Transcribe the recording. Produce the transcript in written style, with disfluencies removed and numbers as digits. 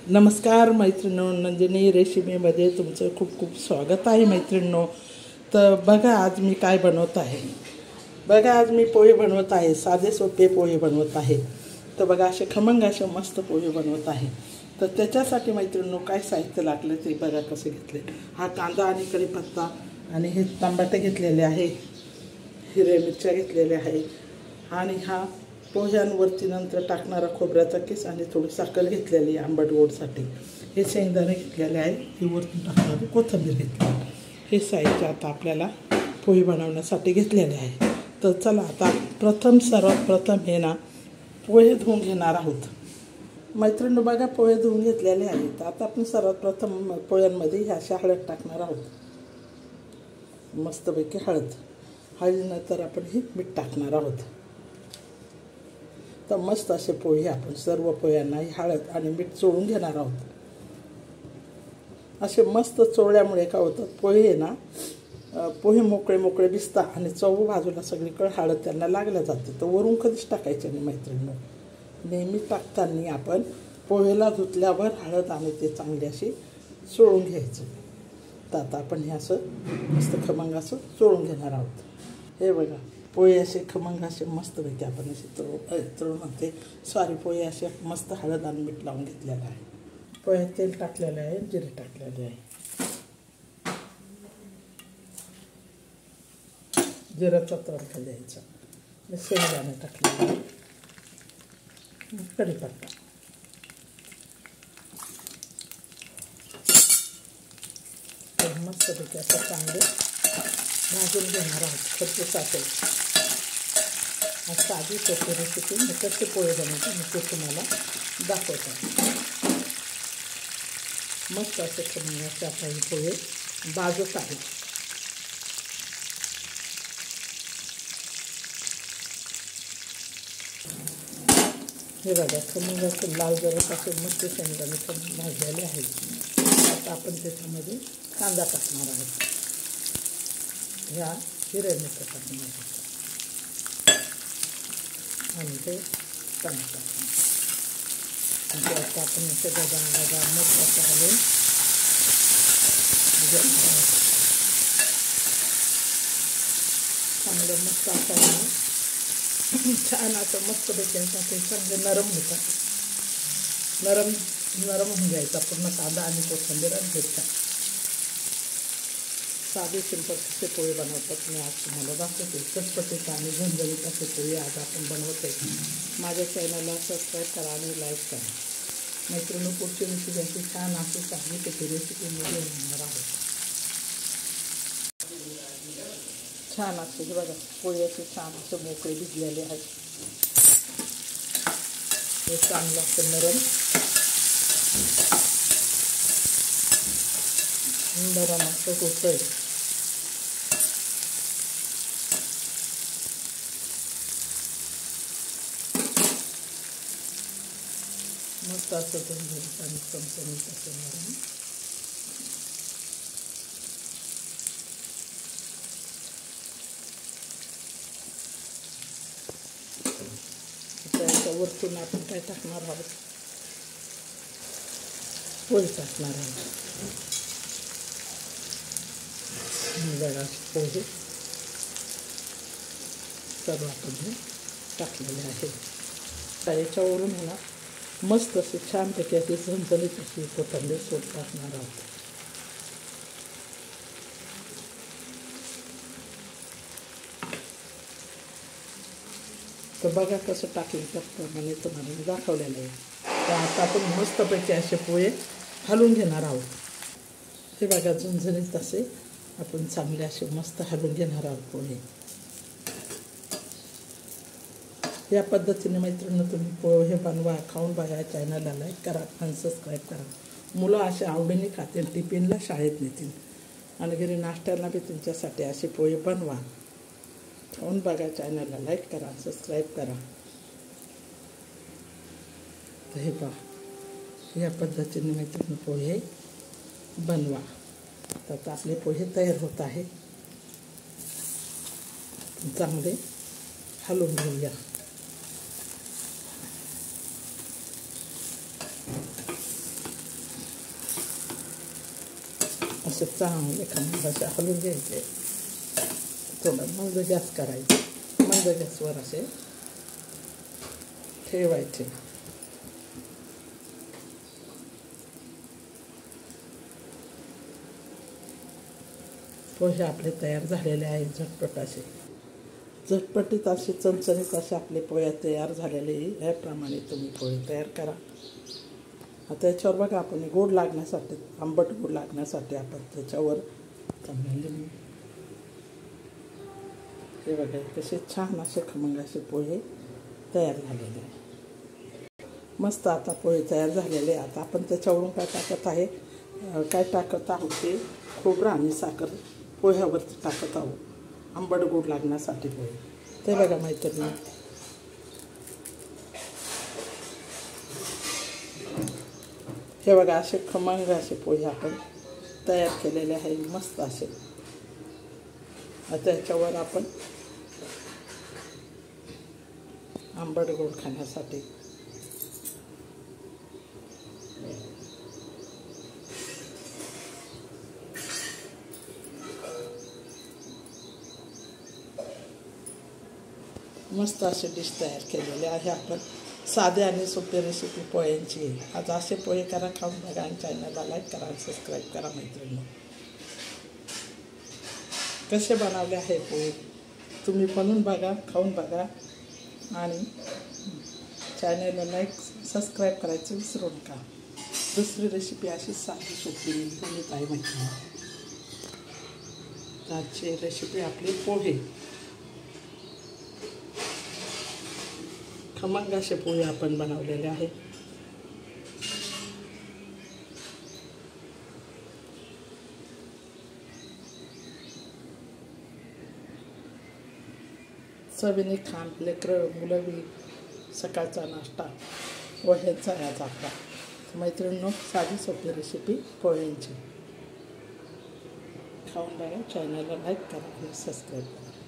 नमस्कार मैत्रिणींनो, नंदिनी रेसिपीमध्ये तुमचं खूप खूप स्वागत आहे मैत्रिणींनो. तर बघा आज मी काय बनवत आहे. बघा आज मी पोहे बनवत आहे. साधे सोपे पोहे बनवत आहे. तर बघा असे खमंग असे मस्त पोहे बनवत आहे. तर त्याच्यासाठी मैत्रिणींनो काय साहित्य लागले ते बघा कसे घेतले. हा कांदा आणि कढीपत्ता आणि हे टमाटे घेतलेले आहे, हिरव्या मिरच्या घेतलेल्या आहे आणि हा पोह्यांवरती नंतर टाकणारा खोबऱ्याचा किस आणि थोडी साखर घेतलेली आंबट गोडसाठी. हे शेंगदाणे घेतलेले आहे, ही वरतून टाकणारी कोथिंबीर घेतली. हे साहित्य आता आपल्याला पोहे बनवण्यासाठी घेतलेले आहे. तर चला आता सर्वात प्रथम हे ना पोहे धुवून घेणार आहोत. मैत्रिणी बघा पोहे धुवून घेतलेले आहेत. आता आपण सर्वात प्रथम पोह्यांमध्ये ह्या अशा हळद टाकणार आहोत. मस्तपैकी हळदीनंतर आपण हे मीठ टाकणार आहोत. तर मस्त असे पोहे आपण सर्व पोह्यांना हळद आणि मीठ चोळून घेणार आहोत. असे मस्त चोळल्यामुळे काय होतं, पोहे मोकळे मोकळे दिसतात आणि चव बाजूला सगळीकडे हळद त्यांना लागल्या जाते. तर वरून कधीच टाकायचे नाही मैत्रिणींनो. नेहमी टाकताना आपण पोहेला धुतल्यावर हळद आणि ते चांगले असे चोळून घ्यायचं. तर आता आपण हे असं मस्त खमंग असं चोळून घेणार आहोत. हे बघा पोहे असे खमंग असे मस्तपैकी आपण असे तळून पोहे असे मस्त हळद आणि मीठ लावून घेतलेलं आहे. पोह्यात तेल टाकलेलं आहे, जिरे टाकलेले आहे, जिऱ्याचा तडका द्यायचा, शेंगदाणे टाकलेले आहे, कढीपत्ता, मस्तपैकी असं चांगले भाजून घेणार आहोत. खर्च असेल साधी सोपी रेसिपी मी कसे पोहे बनवते मी ते तुम्हाला दाखवतो. मस्त असे खमंगाचे आता हे पोहे भाजत आहे. हे बघा खमंगाचे लाल जरस असे मस्त शेंगदाणे भाजलेले आहेत. आता आपण त्याच्यामध्ये कांदा टाकणार आहोत, ह्या हिरव्या मिरच्या टाकणार आहोत आणि ते टमाटर आणि ते आता आपण इथे गदा मस्त असं घालून चांगलं मस्त असं छान असं मस्तपैकी असं ते चांगले नरम होतात. नरम होऊन जायचा पूर्ण कांदा आणि कोथिंबीर आणि मिरच्या. साधे सिंपल कसे पोहे बनवतात मी आज तुम्हाला दाखवते. चटपटीत आणि झणझणीत असे पोहे आज आपण बनवत आहे. माझ्या चॅनलला सबस्क्राईब करा आणि लाईक करा. मैत्रिणी पुढची रेसिपी अशी छान अशी चांगली त्याची रेसिपीमध्ये येणार आहोत. छान असे बघा पोहे असे छान असे मोकळे भिजलेले आहेत. हे चांगलं असं नरम असं होतं आहे. मस्त असं झणझणीत आणि चमचमीत असं नरम. वरतून आपण काय टाकणार आहोत, पोहे टाकणार आहोत. बघा पोहे सर्व आपण हे टाकलेले आहे. याच्यावरून मला मस्त असे छानपैकी अशी झणझणीत अशी कोथिंबीर टाकणार आहोत. तर बघा कसं टाकलं त्याप्रमाणे तुम्हाला मी दाखवलेलं आहे. तर आता आपण मस्तपैकी असे पोहे हलवून घेणार आहोत. हे बघा झणझणीत असे आपण चांगले असे मस्त हलवून घेणार आहोत पोहे. या पद्धतीने मैत्रिणी तुम्ही पोहे बनवा, खाऊन बघा. चॅनलला लाईक करा आणि सबस्क्राईब करा. मुलं असे आवडीने खातील, टिफिनला शाळेत नेतील आणि घरी नाश्त्याला बी तुमच्यासाठी असे पोहे बनवा. खाऊन बघा. चॅनलला लाईक करा, सबस्क्राईब करा. तर हे पहा या पद्धतीने मैत्रिणी पोहे बनवा. तर आपले पोहे तयार होत आहे. चांगले हलवून घेऊया. असे चांगले खमंग असे हलवून घ्यायचे. थोडं मंद गॅस करायचं, मंद गॅसवर असे ठेवायचे. पोहे आपले तयार झालेले आहेत. झटपटीत असे चमचमीत असे आपले पोहे तयार झालेले. याप्रमाणे तुम्ही पोहे तयार करा. आता याच्यावर बघा आपण गोड लागण्यासाठी, आंबट गोड लागण्यासाठी आपण त्याच्यावर लिंबू, हे बघा कसे छान असे खमंग असे पोहे तयार झालेले आहे. मस्त आता पोहे तयार झालेले. आता आपण त्याच्यावरून काय टाकत आहे, काय टाकत आहोत ते खोबरं आणि साखर पोह्यावरती टाकत आहोत, आंबट गोड लागण्यासाठी पोहे. ते बघा मैत्रिणी, हे बघा असे खमंग असे पोहे आपण तयार केलेले आहे मस्त असे. आता याच्यावर आपण आंबट गोड खाण्यासाठी मस्त असे डिश तयार केलेले आहे आपण. साधे आणि सोपी रेसिपी पोह्यांची आहे. आज असे पोहे करा, खाऊन बघा आणि चॅनलला लाईक करा आणि सबस्क्राईब करा मैत्रिणी. कसे बनवले आहे पोहे तुम्ही बनवून बघा, खाऊन बघा आणि चॅनलला लाईक सबस्क्राईब करायचं विसरू नका. दुसरी रेसिपी अशी साधी सोपी घेऊन येत आहे मैत्रिणी. आजची रेसिपी आपली पोहे, खमंग असे पोहे आपण बनवलेले आहे. चवीने खान लेकरं मुलं बी सकाळचा नाश्ता पोह्यांचा आज आपला. मैत्रिणींनो, साधी सोपी रेसिपी पोह्यांची. खाऊन बघा, चॅनलला लाईक करा आणि सबस्क्राईब करा.